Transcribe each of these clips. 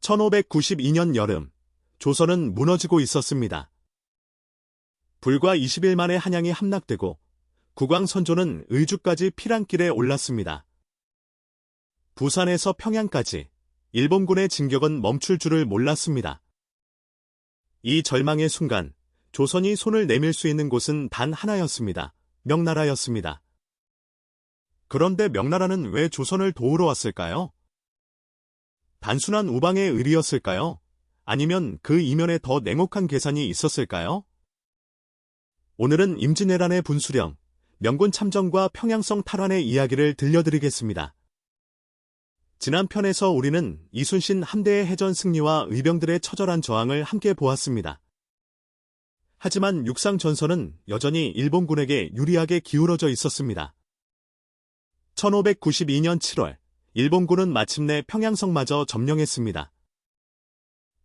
1592년 여름, 조선은 무너지고 있었습니다. 불과 20일 만에 한양이 함락되고 국왕선조는 의주까지 피란길에 올랐습니다. 부산에서 평양까지 일본군의 진격은 멈출 줄을 몰랐습니다. 이 절망의 순간, 조선이 손을 내밀 수 있는 곳은 단 하나였습니다. 명나라였습니다. 그런데 명나라는 왜 조선을 도우러 왔을까요? 단순한 우방의 의리였을까요? 아니면 그 이면에 더 냉혹한 계산이 있었을까요? 오늘은 임진왜란의 분수령, 명군 참전과 평양성 탈환의 이야기를 들려드리겠습니다. 지난 편에서 우리는 이순신 함대의 해전 승리와 의병들의 처절한 저항을 함께 보았습니다. 하지만 육상 전선은 여전히 일본군에게 유리하게 기울어져 있었습니다. 1592년 7월, 일본군은 마침내 평양성마저 점령했습니다.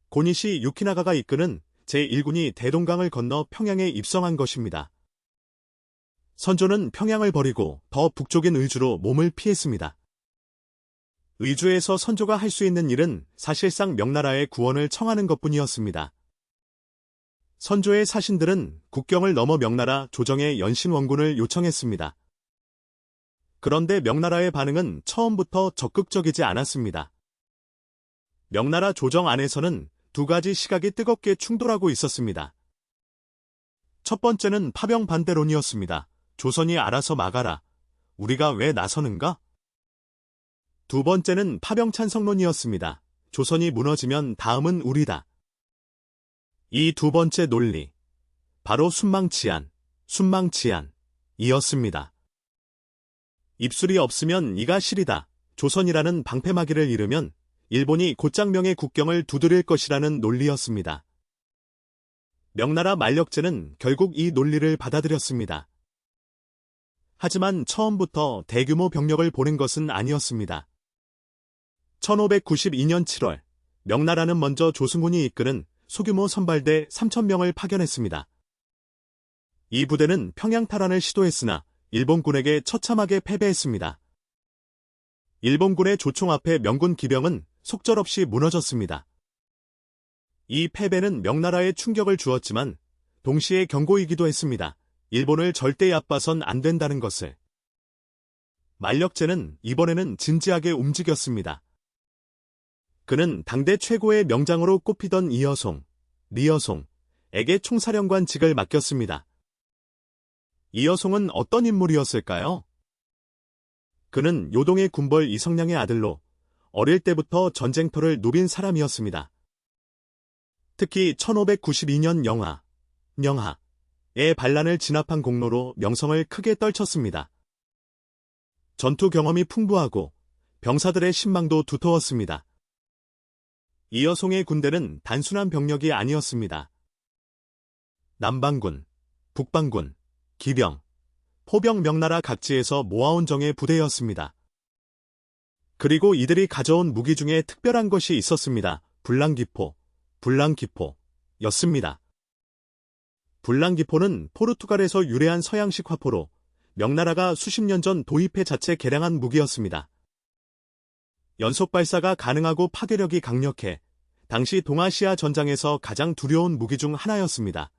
고니시 유키나가가 이끄는 제1군이 대동강을 건너 평양에 입성한 것입니다. 선조는 평양을 버리고 더 북쪽인 의주로 몸을 피했습니다. 의주에서 선조가 할 수 있는 일은 사실상 명나라의 구원을 청하는 것뿐이었습니다. 선조의 사신들은 국경을 넘어 명나라 조정에 연신원군을 요청했습니다. 그런데 명나라의 반응은 처음부터 적극적이지 않았습니다. 명나라 조정 안에서는 두 가지 시각이 뜨겁게 충돌하고 있었습니다. 첫 번째는 파병 반대론이었습니다. 조선이 알아서 막아라. 우리가 왜 나서는가? 두 번째는 파병 찬성론이었습니다. 조선이 무너지면 다음은 우리다. 이 두 번째 논리, 바로 순망치안이었습니다. 입술이 없으면 이가 시리다. 조선이라는 방패막이를 잃으면 일본이 곧장 명의 국경을 두드릴 것이라는 논리였습니다. 명나라 만력제는 결국 이 논리를 받아들였습니다. 하지만 처음부터 대규모 병력을 보낸 것은 아니었습니다. 1592년 7월, 명나라는 먼저 조승훈이 이끄는 소규모 선발대 3,000명을 파견했습니다. 이 부대는 평양 탈환을 시도했으나 일본군에게 처참하게 패배했습니다. 일본군의 조총 앞에 명군 기병은 속절없이 무너졌습니다. 이 패배는 명나라에 충격을 주었지만 동시에 경고이기도 했습니다. 일본을 절대 얕봐선 안 된다는 것을. 만력제는 이번에는 진지하게 움직였습니다. 그는 당대 최고의 명장으로 꼽히던 리여송에게 총사령관직을 맡겼습니다. 이여송은 어떤 인물이었을까요? 그는 요동의 군벌 이성량의 아들로 어릴 때부터 전쟁터를 누빈 사람이었습니다. 특히 1592년 영하의 반란을 진압한 공로로 명성을 크게 떨쳤습니다. 전투 경험이 풍부하고 병사들의 신망도 두터웠습니다. 이여송의 군대는 단순한 병력이 아니었습니다. 남방군, 북방군, 기병, 포병 명나라 각지에서 모아온 정예 부대였습니다. 그리고 이들이 가져온 무기 중에 특별한 것이 있었습니다. 불랑기포였습니다. 불랑기포는 포르투갈에서 유래한 서양식 화포로 명나라가 수십 년 전 도입해 자체 개량한 무기였습니다. 연속 발사가 가능하고 파괴력이 강력해 당시 동아시아 전장에서 가장 두려운 무기 중 하나였습니다.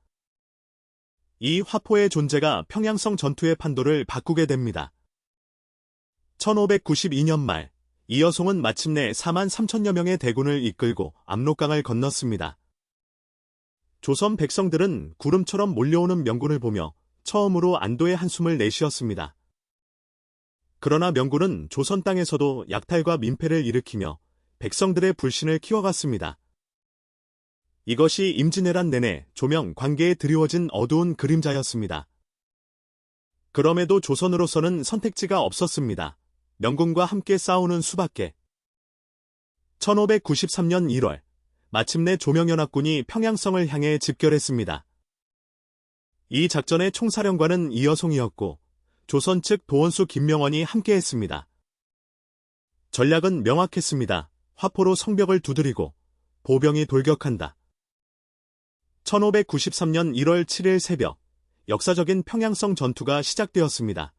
이 화포의 존재가 평양성 전투의 판도를 바꾸게 됩니다. 1592년 말, 이여송은 마침내 43,000여 명의 대군을 이끌고 압록강을 건넜습니다. 조선 백성들은 구름처럼 몰려오는 명군을 보며 처음으로 안도의 한숨을 내쉬었습니다. 그러나 명군은 조선 땅에서도 약탈과 민폐를 일으키며 백성들의 불신을 키워갔습니다. 이것이 임진왜란 내내 조명 관계에 드리워진 어두운 그림자였습니다. 그럼에도 조선으로서는 선택지가 없었습니다. 명군과 함께 싸우는 수밖에. 1593년 1월, 마침내 조명연합군이 평양성을 향해 집결했습니다. 이 작전의 총사령관은 이여송이었고 조선 측 도원수 김명원이 함께했습니다. 전략은 명확했습니다. 화포로 성벽을 두드리고 보병이 돌격한다. 1593년 1월 7일 새벽, 역사적인 평양성 전투가 시작되었습니다.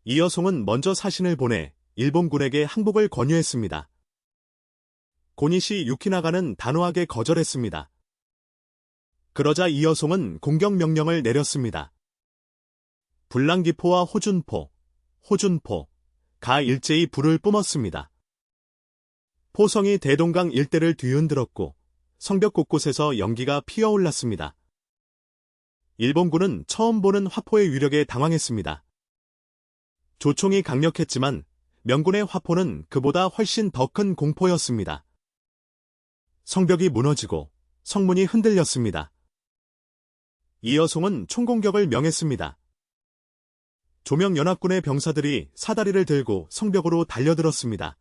이여송은 먼저 사신을 보내 일본군에게 항복을 권유했습니다. 고니시 유키나가는 단호하게 거절했습니다. 그러자 이여송은 공격 명령을 내렸습니다. 불랑기포와 호준포, 가 일제히 불을 뿜었습니다. 포성이 대동강 일대를 뒤흔들었고 성벽 곳곳에서 연기가 피어올랐습니다. 일본군은 처음 보는 화포의 위력에 당황했습니다. 조총이 강력했지만 명군의 화포는 그보다 훨씬 더 큰 공포였습니다. 성벽이 무너지고 성문이 흔들렸습니다. 이여송은 총공격을 명했습니다. 조명연합군의 병사들이 사다리를 들고 성벽으로 달려들었습니다.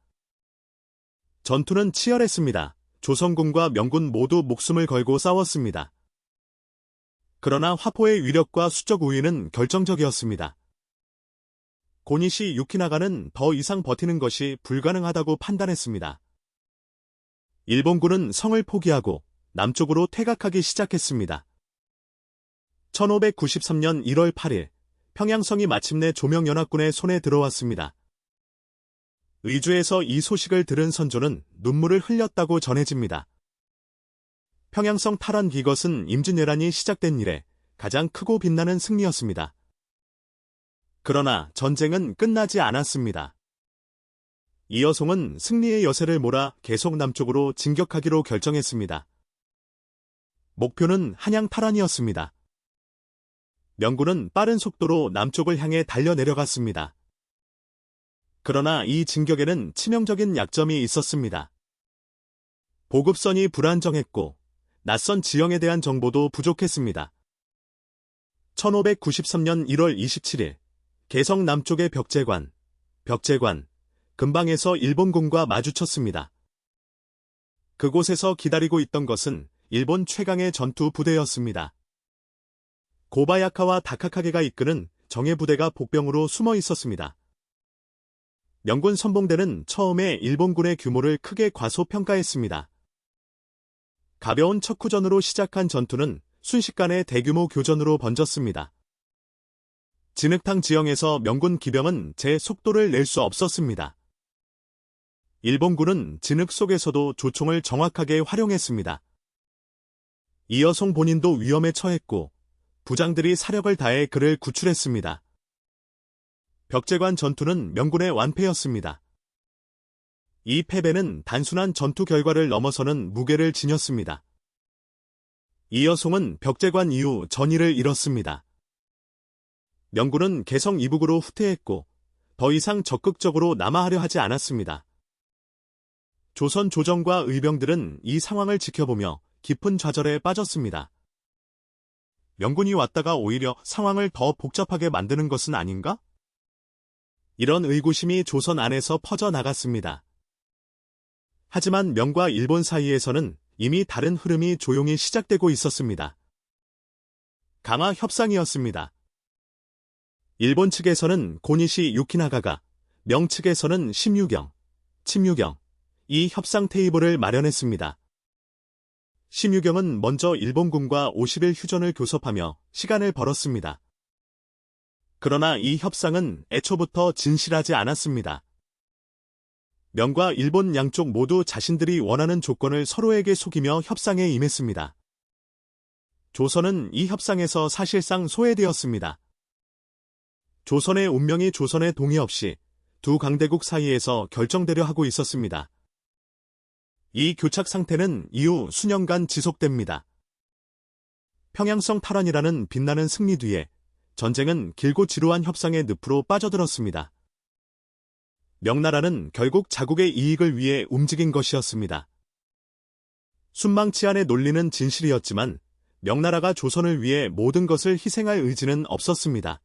전투는 치열했습니다. 조선군과 명군 모두 목숨을 걸고 싸웠습니다. 그러나 화포의 위력과 수적 우위는 결정적이었습니다. 고니시 유키나가는 더 이상 버티는 것이 불가능하다고 판단했습니다. 일본군은 성을 포기하고 남쪽으로 퇴각하기 시작했습니다. 1593년 1월 8일, 평양성이 마침내 조명연합군의 손에 들어왔습니다. 의주에서 이 소식을 들은 선조는 눈물을 흘렸다고 전해집니다. 평양성 탈환 이것은 임진왜란이 시작된 이래 가장 크고 빛나는 승리였습니다. 그러나 전쟁은 끝나지 않았습니다. 이여송은 승리의 여세를 몰아 계속 남쪽으로 진격하기로 결정했습니다. 목표는 한양 탈환이었습니다. 명군은 빠른 속도로 남쪽을 향해 달려내려갔습니다. 그러나 이 진격에는 치명적인 약점이 있었습니다. 보급선이 불안정했고 낯선 지형에 대한 정보도 부족했습니다. 1593년 1월 27일, 개성 남쪽의 벽제관, 근방에서 일본군과 마주쳤습니다. 그곳에서 기다리고 있던 것은 일본 최강의 전투 부대였습니다. 고바야카와 다카카게가 이끄는 정예 부대가 복병으로 숨어 있었습니다. 명군 선봉대는 처음에 일본군의 규모를 크게 과소평가했습니다. 가벼운 척후전으로 시작한 전투는 순식간에 대규모 교전으로 번졌습니다. 진흙탕 지형에서 명군 기병은 제 속도를 낼 수 없었습니다. 일본군은 진흙 속에서도 조총을 정확하게 활용했습니다. 이여송 본인도 위험에 처했고 부장들이 사력을 다해 그를 구출했습니다. 벽제관 전투는 명군의 완패였습니다. 이 패배는 단순한 전투 결과를 넘어서는 무게를 지녔습니다. 이여송은 벽제관 이후 전의를 잃었습니다. 명군은 개성 이북으로 후퇴했고 더 이상 적극적으로 남하하려 하지 않았습니다. 조선 조정과 의병들은 이 상황을 지켜보며 깊은 좌절에 빠졌습니다. 명군이 왔다가 오히려 상황을 더 복잡하게 만드는 것은 아닌가? 이런 의구심이 조선 안에서 퍼져나갔습니다. 하지만 명과 일본 사이에서는 이미 다른 흐름이 조용히 시작되고 있었습니다. 강화 협상이었습니다. 일본 측에서는 고니시 유키나가가, 명 측에서는 심유경, 이 협상 테이블을 마련했습니다. 심유경은 먼저 일본군과 50일 휴전을 교섭하며 시간을 벌었습니다. 그러나 이 협상은 애초부터 진실하지 않았습니다. 명과 일본 양쪽 모두 자신들이 원하는 조건을 서로에게 속이며 협상에 임했습니다. 조선은 이 협상에서 사실상 소외되었습니다. 조선의 운명이 조선의 동의 없이 두 강대국 사이에서 결정되려 하고 있었습니다. 이 교착 상태는 이후 수년간 지속됩니다. 평양성 탈환이라는 빛나는 승리 뒤에 전쟁은 길고 지루한 협상의 늪으로 빠져들었습니다. 명나라는 결국 자국의 이익을 위해 움직인 것이었습니다. 순망치안의 논리는 진실이었지만 명나라가 조선을 위해 모든 것을 희생할 의지는 없었습니다.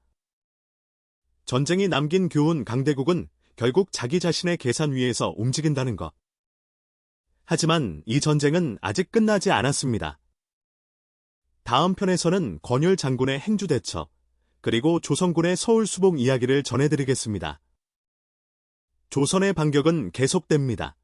전쟁이 남긴 교훈 강대국은 결국 자기 자신의 계산 위에서 움직인다는 것. 하지만 이 전쟁은 아직 끝나지 않았습니다. 다음 편에서는 권율 장군의 행주대처, 그리고 조선군의 서울 수복 이야기를 전해드리겠습니다. 조선의 반격은 계속됩니다.